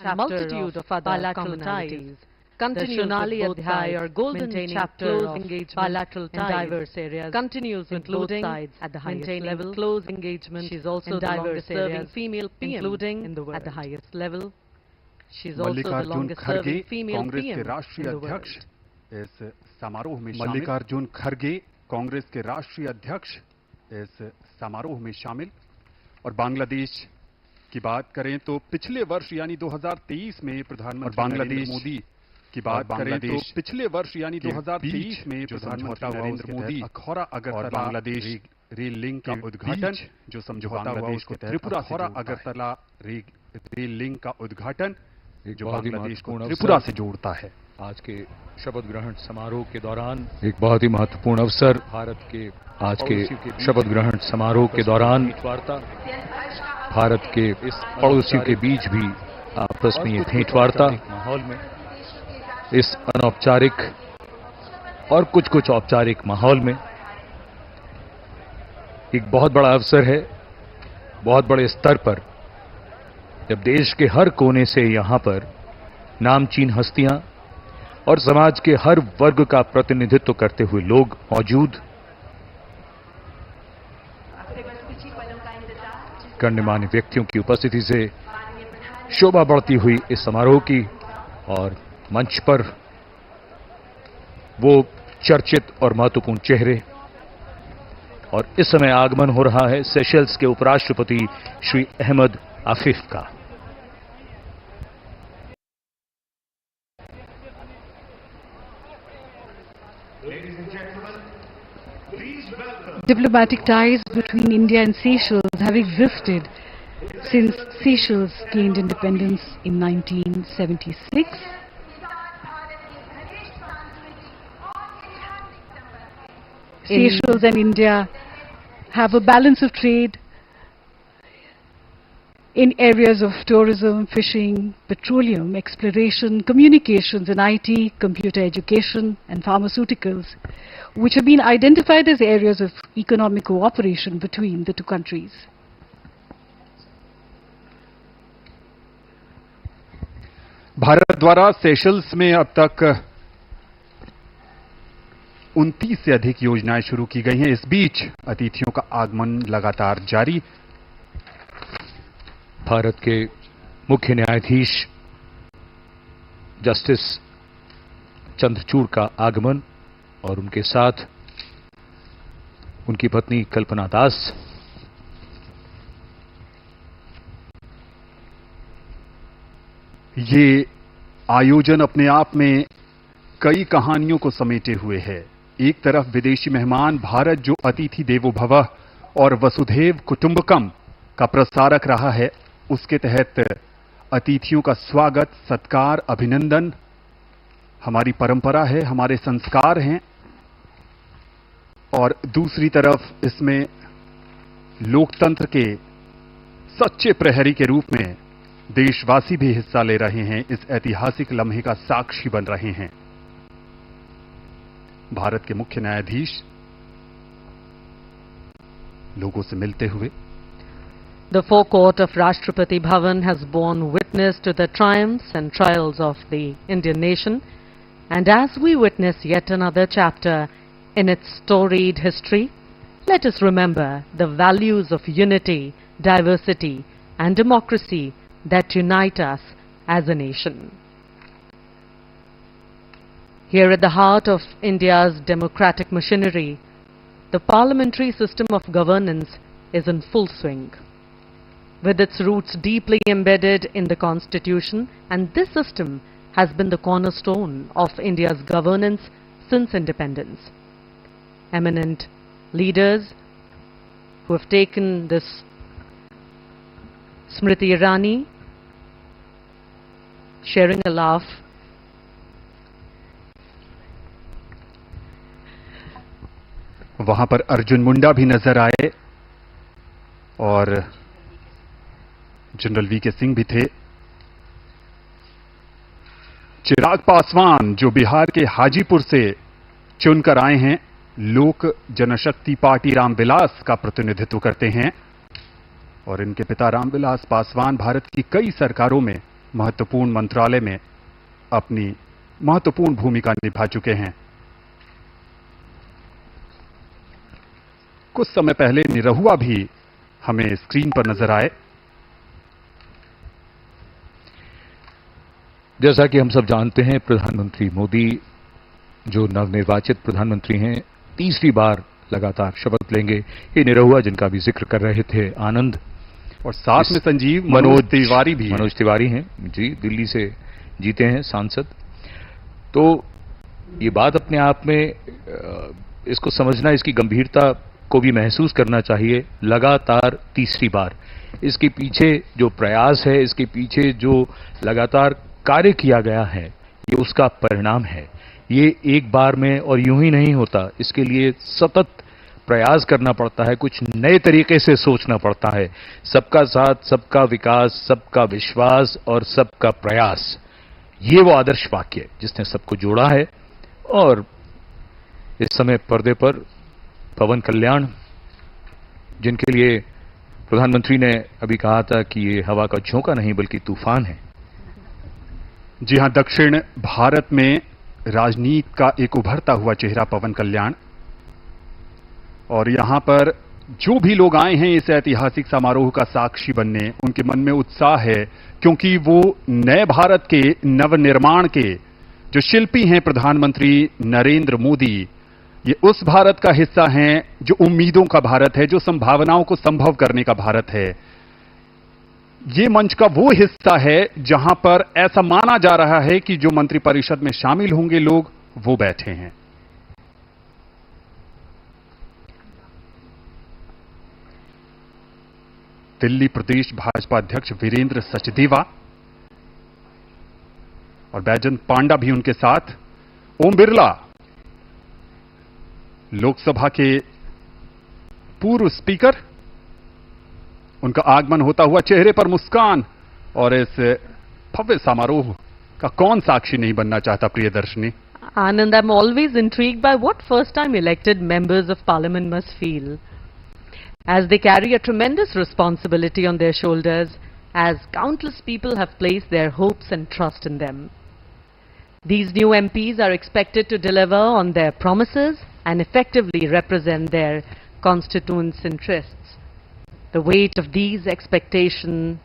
and multitude of other commonalities. The Shonali Adhyay or golden chapter of bilateral ties in diverse areas continues with both sides at the highest level. Close engagement. She is also the longest-serving female PM including in the world. At the highest level. She is also the longest-serving female PM राष्ट्रीय in the world. अध्यक्ष इस समारोह में मल्लिकार्जुन खड़गे कांग्रेस के राष्ट्रीय अध्यक्ष इस समारोह में शामिल। और बांग्लादेश की बात करें तो पिछले वर्ष यानी 2023 में प्रधानमंत्री बांग्लादेश मोदी की बात करें तो पिछले वर्ष यानी 2023 में प्रधानमंत्री नरेंद्र मोदी अखौरा अगरतला बांग्लादेश रेल लिंक का उद्घाटन जो समझौता हुआ उसको त्रिपुरा से अगरतला रेल लिंक का उद्घाटन जो बांग्लादेश को त्रिपुरा से जोड़ता है। आज के शपथ ग्रहण समारोह के दौरान एक बहुत ही महत्वपूर्ण अवसर भारत के आज के शपथ ग्रहण समारोह के दौरान भारत के पड़ोसियों के बीच भी आपस में ये भेंटवार्ता माहौल में इस अनौपचारिक और कुछ औपचारिक माहौल में एक बहुत बड़ा अवसर है। बहुत बड़े स्तर पर जब देश के हर कोने से यहां पर नामचीन हस्तियां और समाज के हर वर्ग का प्रतिनिधित्व करते हुए लोग मौजूद, गण्यमान्य व्यक्तियों की उपस्थिति से शोभा बढ़ती हुई इस समारोह की और मंच पर वो चर्चित और महत्वपूर्ण चेहरे। और इस समय आगमन हो रहा है सेशल्स के उपराष्ट्रपति श्री अहमद आफिफ का। Diplomatic ties between India and Seychelles have existed since Seychelles gained independence in 1976. Seychelles and India have a balance of trade in areas of tourism, fishing, petroleum, exploration, communications and IT, computer education and pharmaceuticals, which have been identified as areas of economic cooperation between the two countries. Bharat द्वारा Seychelles में अब तक 29 से अधिक योजनाएं शुरू की गई हैं। इस बीच अतिथियों का आगमन लगातार जारी। भारत के मुख्य न्यायाधीश जस्टिस चंद्रचूड़ का आगमन और उनके साथ उनकी पत्नी कल्पना दास। ये आयोजन अपने आप में कई कहानियों को समेटे हुए है। एक तरफ विदेशी मेहमान भारत जो अतिथि देवो भवः और वसुधैव कुटुंबकम का प्रसारक रहा है, उसके तहत अतिथियों का स्वागत, सत्कार, अभिनंदन हमारी परंपरा है, हमारे संस्कार हैं। और दूसरी तरफ इसमें लोकतंत्र के सच्चे प्रहरी के रूप में देशवासी भी हिस्सा ले रहे हैं, इस ऐतिहासिक लम्हे का साक्षी बन रहे हैं। भारत के मुख्य न्यायाधीश लोगों से मिलते हुए। The forecourt of Rashtrapati Bhavan has borne witness to the triumphs and trials of the Indian nation, and as we witness yet another chapter in its storied history, let us remember the values of unity, diversity, and democracy that unite us as a nation. Here at the heart of India's democratic machinery, the parliamentary system of governance is in full swing, with its roots deeply embedded in the Constitution, and this system has been the cornerstone of India's governance since independence. Eminent leaders who have taken this Smriti Irani sharing a laugh. वहां पर अर्जुन मुंडा भी नजर आए और general VK Singh भी थे। चिराग पासवान जो बिहार के हाजीपुर से चुनकर आए हैं, लोक जनशक्ति पार्टी रामविलास का प्रतिनिधित्व करते हैं और इनके पिता रामविलास पासवान भारत की कई सरकारों में महत्वपूर्ण मंत्रालय में अपनी महत्वपूर्ण भूमिका निभा चुके हैं। कुछ समय पहले निरहुआ भी हमें स्क्रीन पर नजर आए। जैसा कि हम सब जानते हैं, प्रधानमंत्री मोदी जो नवनिर्वाचित प्रधानमंत्री हैं, तीसरी बार लगातार शपथ लेंगे। ये निरहुआ जिनका भी जिक्र कर रहे थे, आनंद, और साथ में संजीव मनोज तिवारी भी। मनोज तिवारी हैं जी, दिल्ली से जीते हैं सांसद। तो ये बात अपने आप में इसको समझना, इसकी गंभीरता को भी महसूस करना चाहिए। लगातार तीसरी बार इसके पीछे जो प्रयास है, इसके पीछे जो लगातार कार्य किया गया है, ये उसका परिणाम है। ये एक बार में और यूं ही नहीं होता, इसके लिए सतत प्रयास करना पड़ता है, कुछ नए तरीके से सोचना पड़ता है। सबका साथ, सबका विकास, सबका विश्वास और सबका प्रयास, ये वो आदर्श वाक्य जिसने सबको जोड़ा है। और इस समय पर्दे पर पवन कल्याण, जिनके लिए प्रधानमंत्री ने अभी कहा था कि ये हवा का झोंका नहीं बल्कि तूफान है। जी हां, दक्षिण भारत में राजनीति का एक उभरता हुआ चेहरा पवन कल्याण। और यहां पर जो भी लोग आए हैं इस ऐतिहासिक समारोह का साक्षी बनने, उनके मन में उत्साह है, क्योंकि वो नए भारत के नवनिर्माण के जो शिल्पी हैं प्रधानमंत्री नरेंद्र मोदी, ये उस भारत का हिस्सा हैं जो उम्मीदों का भारत है, जो संभावनाओं को संभव करने का भारत है। ये मंच का वो हिस्सा है जहां पर ऐसा माना जा रहा है कि जो मंत्रिपरिषद में शामिल होंगे लोग, वो बैठे हैं। दिल्ली प्रदेश भाजपा अध्यक्ष वीरेंद्र सचदेवा और बैजंत पांडा भी उनके साथ। ओम बिरला, लोकसभा के पूर्व स्पीकर, उनका आगमन होता हुआ, चेहरे पर मुस्कान। और इस भव्य समारोह का कौन साक्षी नहीं बनना चाहता, Priyadarshini? Anand, I'm always intrigued by what first-time elected members of parliament must feel, as they carry a tremendous responsibility on their shoulders, as countless people have placed their hopes and trust in them. These new MPs are expected to deliver on their promises and effectively represent their constituents' interests. The weight of these expectations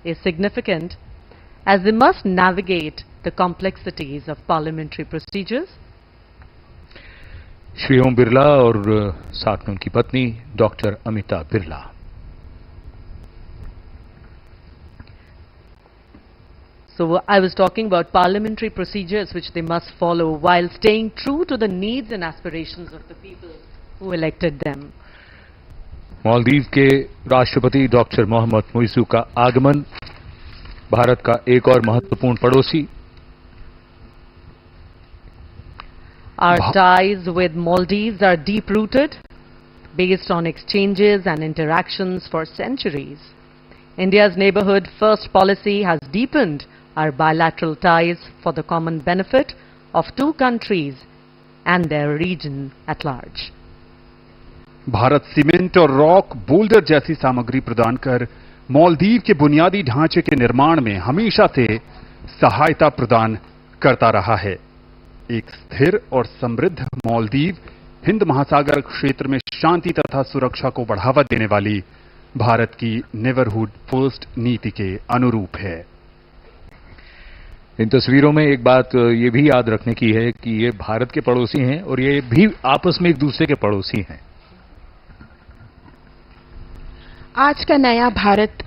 is significant, as they must navigate the complexities of parliamentary procedures. Shri Om Birla और साथ में उनकी पत्नी doctor Amita Birla. So I was talking about parliamentary procedures which they must follow while staying true to the needs and aspirations of the people who elected them. Maldives के राष्ट्रपति doctor Mohammad Muizzu का आगमन, भारत का एक और महत्वपूर्ण पड़ोसी। Our ties with Maldives are deep-rooted, based on exchanges and interactions for centuries. India's neighborhood first policy has deepened our bilateral ties for the common benefit of two countries and their region at large. Bharat cement और rock boulder जैसी सामग्री प्रदान कर मालदीव के बुनियादी ढांचे के निर्माण में हमेशा से सहायता प्रदान करता रहा है। एक स्थिर और समृद्ध मालदीव हिंद महासागर क्षेत्र में शांति तथा सुरक्षा को बढ़ावा देने वाली भारत की नेबरहुड फर्स्ट नीति के अनुरूप है। इन तस्वीरों में एक बात ये भी याद रखने की है कि ये भारत के पड़ोसी हैं और ये भी आपस में एक दूसरे के पड़ोसी हैं। आज का नया भारत।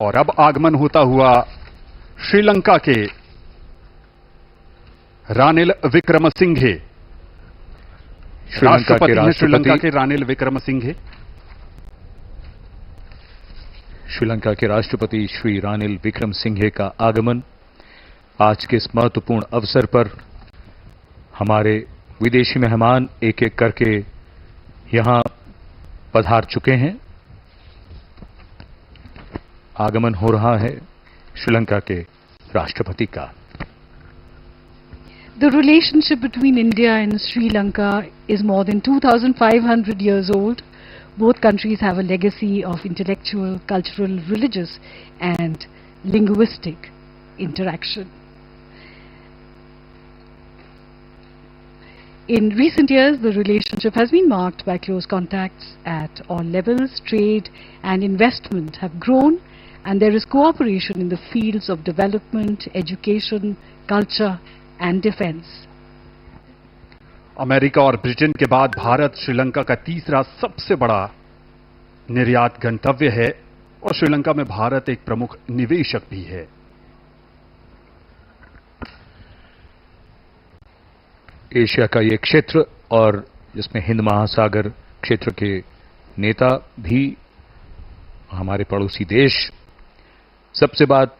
और अब आगमन होता हुआ श्रीलंका के रानिल विक्रमसिंघे। श्रीलंका के रानिल विक्रमसिंघे, श्रीलंका के राष्ट्रपति श्री रानिल विक्रमसिंघे का आगमन आज के इस महत्वपूर्ण अवसर पर हमारे विदेशी मेहमान एक एक करके यहां पधार चुके हैं। आगमन हो रहा है श्रीलंका के राष्ट्रपति का। The relationship between India and Sri Lanka is more than 2,500 years old, Both countries have a legacy of intellectual, cultural, religious, and linguistic interaction. In recent years, the relationship has been marked by close contacts at all levels. Trade and investment have grown, and there is cooperation in the fields of development, education, culture, and defense. America और Britain के बाद भारत श्रीलंका का तीसरा सबसे बड़ा निर्यात गंतव्य है और श्रीलंका में भारत एक प्रमुख निवेशक भी है। एशिया का ये क्षेत्र और जिसमें हिंद महासागर क्षेत्र के नेता भी हमारे पड़ोसी देश, सबसे बात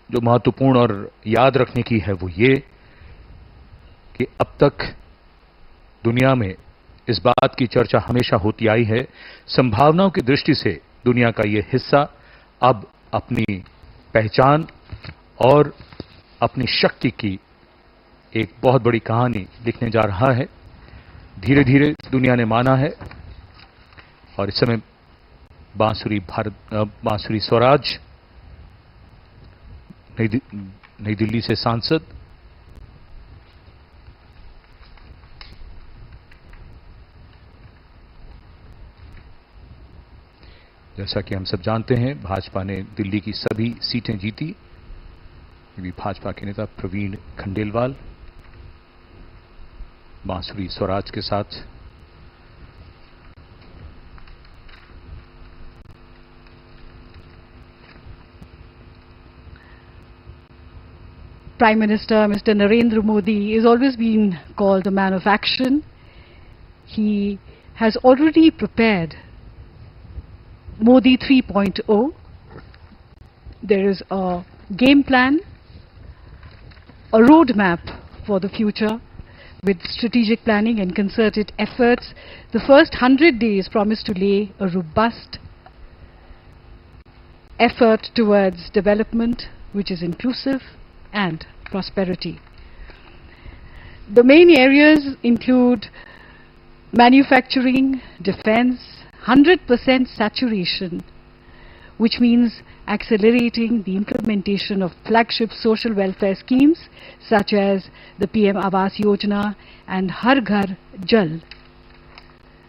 जो महत्वपूर्ण और याद रखने की है वो ये कि अब तक दुनिया में इस बात की चर्चा हमेशा होती आई है, संभावनाओं की दृष्टि से दुनिया का ये हिस्सा अब अपनी पहचान और अपनी शक्ति की एक बहुत बड़ी कहानी लिखने जा रहा है। धीरे धीरे दुनिया ने माना है और इस समय बांसुरी स्वराज नई दिल्ली से सांसद जैसा कि हम सब जानते हैं, भाजपा ने दिल्ली की सभी सीटें जीती। ये भी भाजपा के नेता प्रवीण खंडेलवाल बांसुरी स्वराज के साथ Prime Minister Mr. Narendra Modi has always been called a man of action. He has already prepared Modi 3.0. There is a game plan, a roadmap for the future with strategic planning and concerted efforts. The first 100 days promise to lay a robust effort towards development which is inclusive and prosperity. The main areas include manufacturing, defense, 100% saturation, which means accelerating the implementation of flagship social welfare schemes such as the PM Awas Yojana and Har Ghar Jal,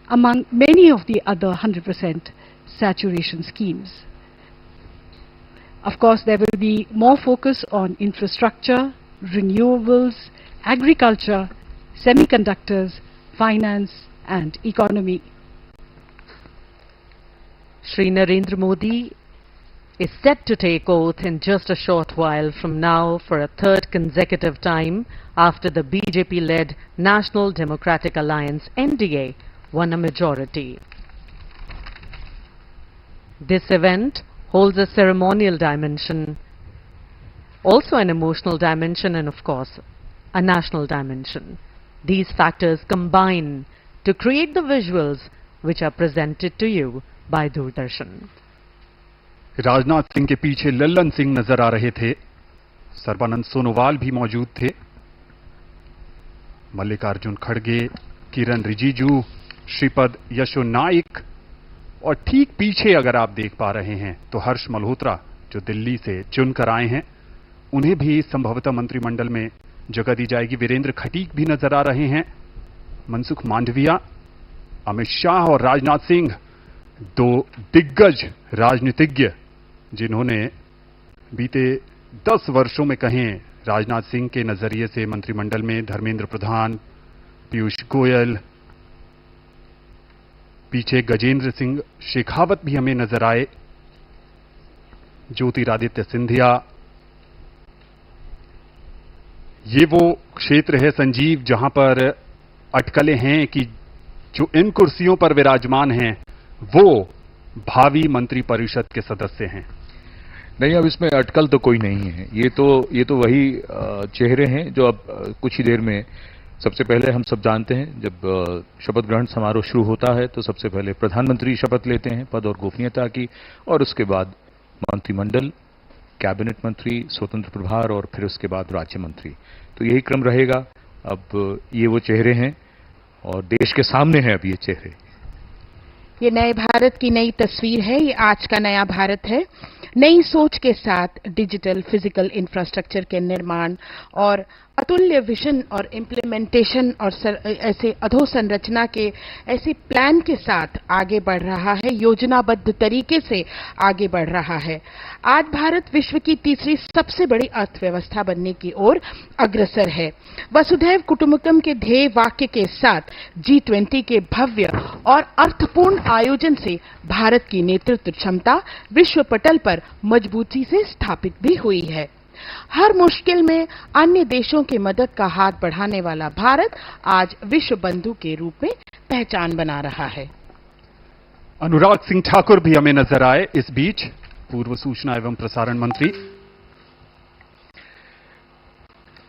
among many of the other 100% saturation schemes. Of course, there will be more focus on infrastructure, renewables, agriculture, semiconductors, finance and economy. Shri Narendra Modi is set to take oath in just a short while from now for a third consecutive time after the BJP-led National Democratic Alliance (NDA) won a majority. This event holds a ceremonial dimension, also an emotional dimension, and of course a national dimension. These factors combine to create the visuals which are presented to you by Doordarshan. Rajnath Singh के पीछे लल्लन सिंह नजर आ रहे थे, सर्बानंद सोनोवाल भी मौजूद थे, मल्लिकार्जुन खड़गे, किरण रिजिजू, श्रीपद यशो नाइक और ठीक पीछे अगर आप देख पा रहे हैं तो हर्ष मल्होत्रा जो दिल्ली से चुनकर आए हैं, उन्हें भी संभवतः मंत्रिमंडल में जगह दी जाएगी। वीरेंद्र खटीक भी नजर आ रहे हैं, मनसुख मांडविया, अमित शाह और राजनाथ सिंह, दो दिग्गज राजनीतिज्ञ जिन्होंने बीते 10 वर्षों में कहें राजनाथ सिंह के नजरिए से मंत्रिमंडल में धर्मेंद्र प्रधान, पीयूष गोयल, पीछे गजेंद्र सिंह शेखावत भी हमें नजर आए, ज्योतिरादित्य सिंधिया। ये वो क्षेत्र है संजीव जहां पर अटकलें हैं कि जो इन कुर्सियों पर विराजमान हैं वो भावी मंत्री परिषद के सदस्य हैं। नहीं, अब इसमें अटकल तो कोई नहीं है। ये तो वही चेहरे हैं जो अब कुछ ही देर में, सबसे पहले हम सब जानते हैं जब शपथ ग्रहण समारोह शुरू होता है तो सबसे पहले प्रधानमंत्री शपथ लेते हैं पद और गोपनीयता की, और उसके बाद मंत्रिमंडल, कैबिनेट मंत्री, स्वतंत्र प्रभार और फिर उसके बाद राज्य मंत्री। तो यही क्रम रहेगा। अब ये वो चेहरे हैं और देश के सामने हैं अब ये चेहरे। ये नए भारत की नई तस्वीर है, ये आज का नया भारत है। नई सोच के साथ डिजिटल फिजिकल इंफ्रास्ट्रक्चर के निर्माण और अतुल्य विजन और इम्प्लीमेंटेशन और ऐसे अधोसंरचना के ऐसे प्लान के साथ आगे बढ़ रहा है, योजनाबद्ध तरीके से आगे बढ़ रहा है। आज भारत विश्व की तीसरी सबसे बड़ी अर्थव्यवस्था बनने की ओर अग्रसर है। वसुधैव कुटुंबकम के ध्येय वाक्य के साथ G20 के भव्य और अर्थपूर्ण आयोजन से भारत की नेतृत्व क्षमता विश्व पटल पर मजबूती से स्थापित भी हुई है। हर मुश्किल में अन्य देशों की मदद का हाथ बढ़ाने वाला भारत आज विश्व बंधु के रूप में पहचान बना रहा है। अनुराग सिंह ठाकुर भी हमें नजर आए इस बीच, पूर्व सूचना एवं प्रसारण मंत्री।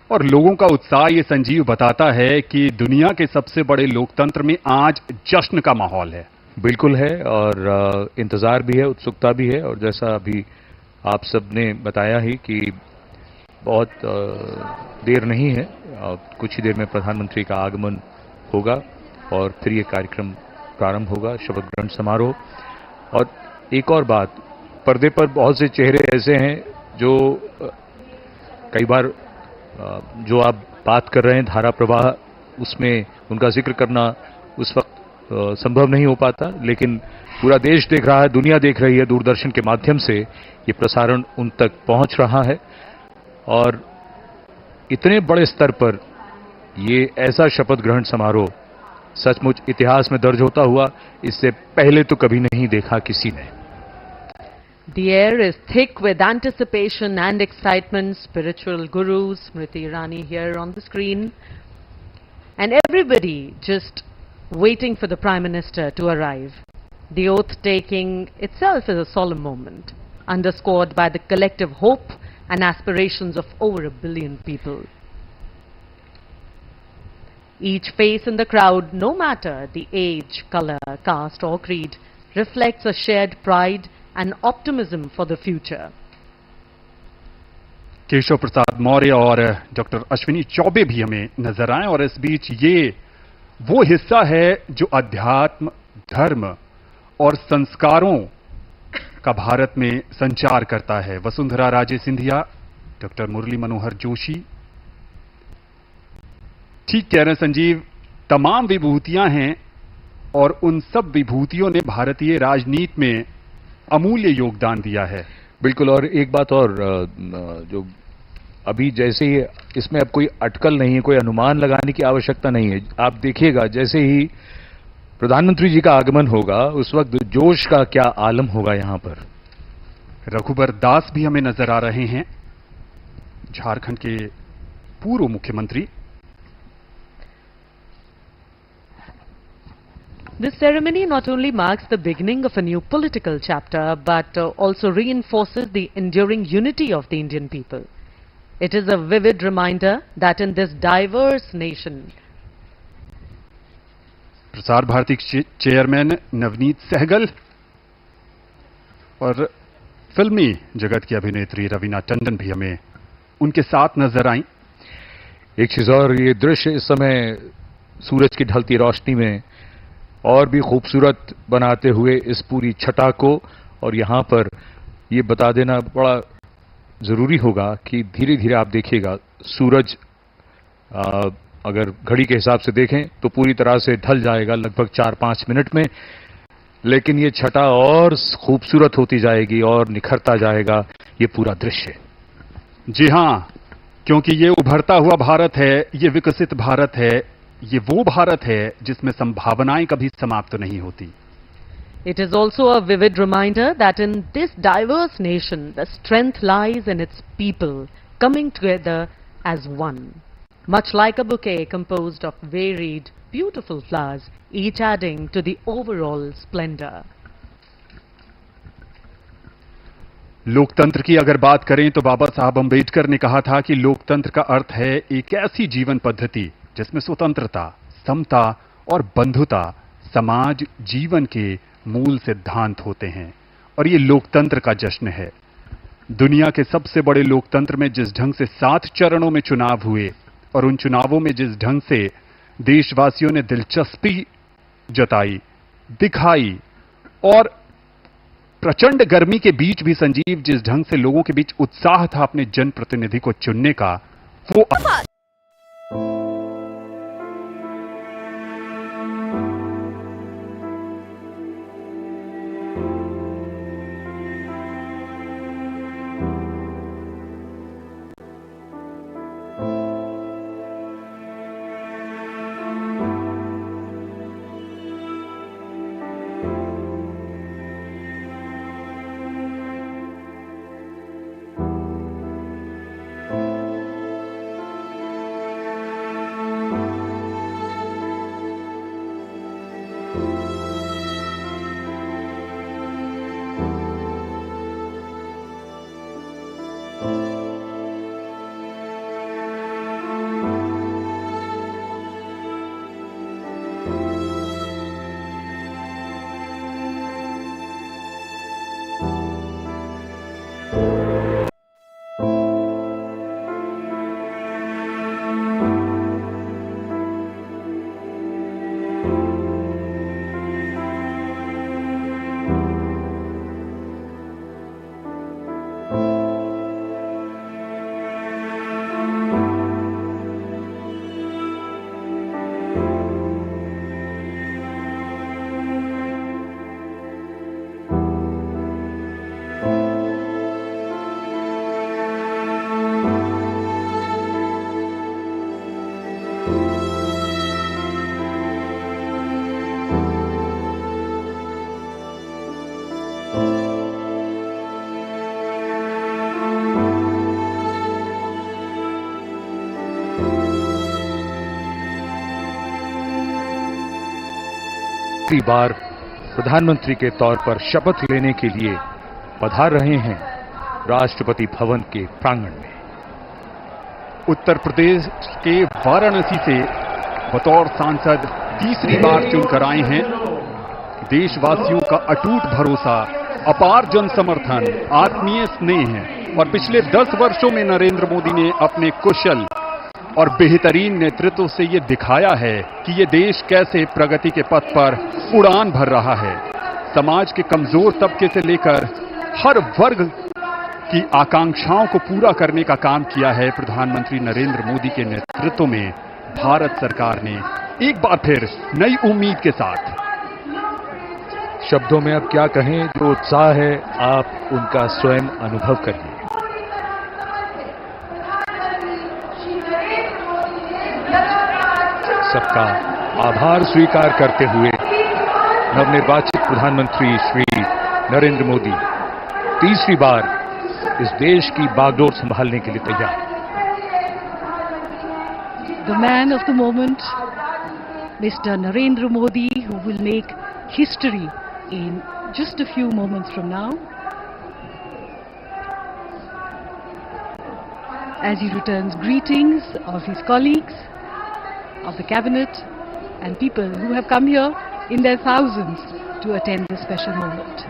और लोगों का उत्साह ये संजीव बताता है कि दुनिया के सबसे बड़े लोकतंत्र में आज जश्न का माहौल है। बिल्कुल है, और इंतजार भी है, उत्सुकता भी है। और जैसा अभी आप सबने बताया ही कि बहुत देर नहीं है, कुछ ही देर में प्रधानमंत्री का आगमन होगा और फिर ये कार्यक्रम प्रारंभ होगा, शपथ ग्रहण समारोह। और एक और बात, पर्दे पर बहुत से चेहरे ऐसे हैं जो कई बार जो आप बात कर रहे हैं धारा प्रवाह, उसमें उनका जिक्र करना उस वक्त संभव नहीं हो पाता, लेकिन पूरा देश देख रहा है, दुनिया देख रही है, दूरदर्शन के माध्यम से ये प्रसारण उन तक पहुंच रहा है। और इतने बड़े स्तर पर ये ऐसा शपथ ग्रहण समारोह सचमुच इतिहास में दर्ज होता हुआ इससे पहले तो कभी नहीं देखा किसी ने। The air is thick with anticipation and excitement. Spiritual guru Smriti Irani here on the screen, and everybody just waiting for the Prime Minister to arrive. The oath-taking itself is a solemn moment, underscored by the collective hope and aspirations of over 1 billion people. Each face in the crowd, no matter the age, color, caste or creed, reflects a shared pride and optimism for the future. Keshav Prasad Maurya और doctor Ashwini Choubey भी हमें नजर आए। और इस बीच ये वो हिस्सा है जो अध्यात्म, धर्म और संस्कारों का भारत में संचार करता है। वसुंधरा राजे सिंधिया, डॉक्टर मुरली मनोहर जोशी। ठीक कह रहे हैं संजीव, तमाम विभूतियां हैं और उन सब विभूतियों ने भारतीय राजनीति में अमूल्य योगदान दिया है। बिल्कुल। और एक बात और, जो अभी जैसे ही इसमें अब कोई अटकल नहीं है, कोई अनुमान लगाने की आवश्यकता नहीं है। आप देखिएगा जैसे ही प्रधानमंत्री जी का आगमन होगा उस वक्त जोश का क्या आलम होगा यहां पर। रघुबर दास भी हमें नजर आ रहे हैं, झारखंड के पूर्व मुख्यमंत्री। This ceremony not only marks the beginning of a new political chapter, but also reinforces the enduring unity of the Indian people. It is a vivid reminder that in this diverse nation, Prasar Bharati chairman Navneet Sehgal और फिल्मी जगत की अभिनेत्री रवीना टंडन भी हमें उनके साथ नजर आई। एक चीज और, ये दृश्य इस समय सूरज की ढलती रोशनी में और भी खूबसूरत बनाते हुए इस पूरी छटा को, और यहां पर ये बता देना बड़ा जरूरी होगा कि धीरे धीरे आप देखिएगा सूरज अगर घड़ी के हिसाब से देखें तो पूरी तरह से ढल जाएगा लगभग 4-5 मिनट में, लेकिन ये छटा और खूबसूरत होती जाएगी और निखरता जाएगा ये पूरा दृश्य। जी हां, क्योंकि ये उभरता हुआ भारत है, ये विकसित भारत है, ये वो भारत है जिसमें संभावनाएं कभी समाप्त नहीं होती। it is also a vivid reminder that in this diverse nation, the strength lies in its people coming together as one. Much like a bouquet composed of varied, beautiful flowers, each adding to the overall splendor. लोकतंत्र की अगर बात करें तो बाबा साहब अंबेडकर ने कहा था कि लोकतंत्र का अर्थ है एक ऐसी जीवन पद्धति जिसमें स्वतंत्रता, समता और बंधुता समाज जीवन के मूल सिद्धांत होते हैं। और ये लोकतंत्र का जश्न है। दुनिया के सबसे बड़े लोकतंत्र में जिस ढंग से 7 चरणों में चुनाव हुए और उन चुनावों में जिस ढंग से देशवासियों ने दिलचस्पी जताई, दिखाई और प्रचंड गर्मी के बीच भी संजीव जिस ढंग से लोगों के बीच उत्साह था अपने जनप्रतिनिधि को चुनने का, वो पहली बार प्रधानमंत्री के तौर पर शपथ लेने के लिए पधार रहे हैं राष्ट्रपति भवन के प्रांगण में। उत्तर प्रदेश के वाराणसी से बतौर सांसद तीसरी बार चुनकर आए हैं। देशवासियों का अटूट भरोसा, अपार जन समर्थन, आत्मीय स्नेह है और पिछले 10 वर्षों में नरेंद्र मोदी ने अपने कुशल और बेहतरीन नेतृत्व से ये दिखाया है कि ये देश कैसे प्रगति के पथ पर उड़ान भर रहा है। समाज के कमजोर तबके से लेकर हर वर्ग की आकांक्षाओं को पूरा करने का काम किया है प्रधानमंत्री नरेंद्र मोदी के नेतृत्व में भारत सरकार ने एक बार फिर नई उम्मीद के साथ। शब्दों में अब क्या कहें, जो उत्साह है आप उनका स्वयं अनुभव करिए। सबका आभार स्वीकार करते हुए नवनिर्वाचित प्रधानमंत्री श्री नरेंद्र मोदी तीसरी बार इस देश की बागडोर संभालने के लिए तैयार। The man of the moment, Mr. Narendra Modi, who will make history in just a few moments from now, as he returns greetings of his colleagues, of the cabinet and people who have come here in their thousands to attend this special moment.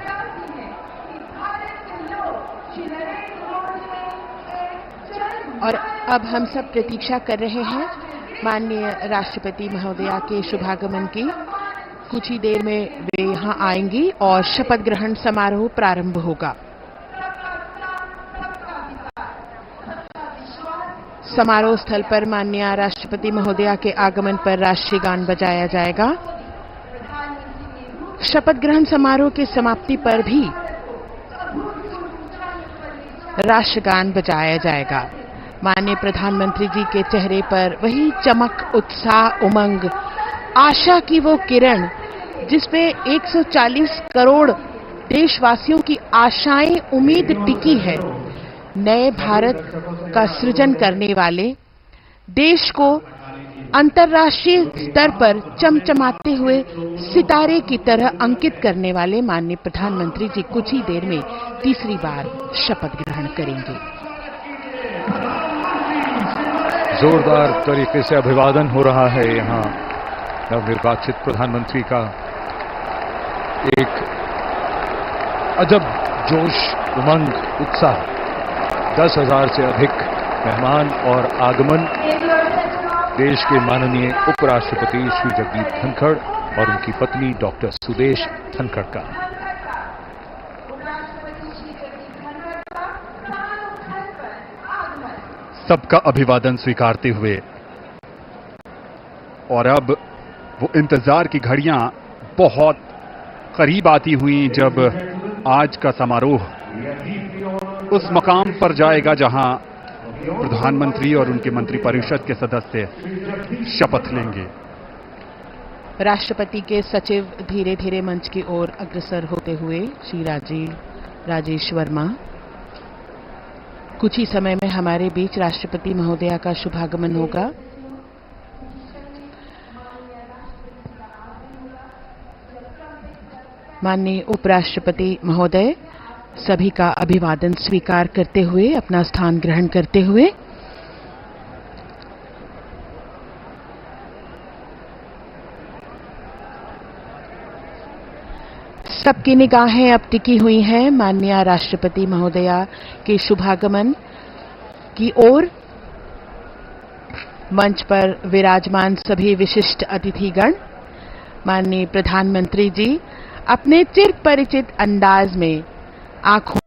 और अब हम सब प्रतीक्षा कर रहे हैं माननीय राष्ट्रपति महोदया के शुभागमन की। कुछ ही देर में वे यहां आएंगी और शपथ ग्रहण समारोह प्रारंभ होगा। समारोह स्थल पर माननीय राष्ट्रपति महोदया के आगमन पर राष्ट्रीय गान बजाया जाएगा। शपथ ग्रहण समारोह के समाप्ति पर भी राष्ट्रगान बजाया जाएगा। माननीय प्रधानमंत्री जी के चेहरे पर वही चमक, उत्साह, उमंग, आशा की वो किरण जिसपे 140 करोड़ देशवासियों की आशाएं, उम्मीद टिकी है। नए भारत का सृजन करने वाले, देश को अंतर्राष्ट्रीय स्तर पर चमचमाते हुए सितारे की तरह अंकित करने वाले माननीय प्रधानमंत्री जी कुछ ही देर में तीसरी बार शपथ ग्रहण करेंगे। जोरदार तरीके से अभिवादन हो रहा है यहां नवनिर्वाचित प्रधानमंत्री का। एक अजब जोश, उमंग, उत्साह, 10,000 से अधिक मेहमान और आगमन देश के माननीय उपराष्ट्रपति श्री जगदीप धनखड़ और उनकी पत्नी डॉक्टर सुदेश धनखड़ का। सबका अभिवादन स्वीकारते हुए, और अब वो इंतजार की घड़ियां बहुत करीब आती हुई जब आज का समारोह उस मकाम पर जाएगा जहां प्रधानमंत्री और उनके मंत्रिपरिषद के सदस्य शपथ लेंगे। राष्ट्रपति के सचिव धीरे धीरे मंच की ओर अग्रसर होते हुए श्री राजेश वर्मा। कुछ ही समय में हमारे बीच राष्ट्रपति महोदया का शुभागमन होगा। माननीय उपराष्ट्रपति महोदय सभी का अभिवादन स्वीकार करते हुए अपना स्थान ग्रहण करते हुए सबकी निगाहें अब टिकी हुई हैं माननीय राष्ट्रपति महोदया के शुभागमन की ओर। मंच पर विराजमान सभी विशिष्ट अतिथिगण, माननीय प्रधानमंत्री जी अपने चिर परिचित अंदाज में आंखों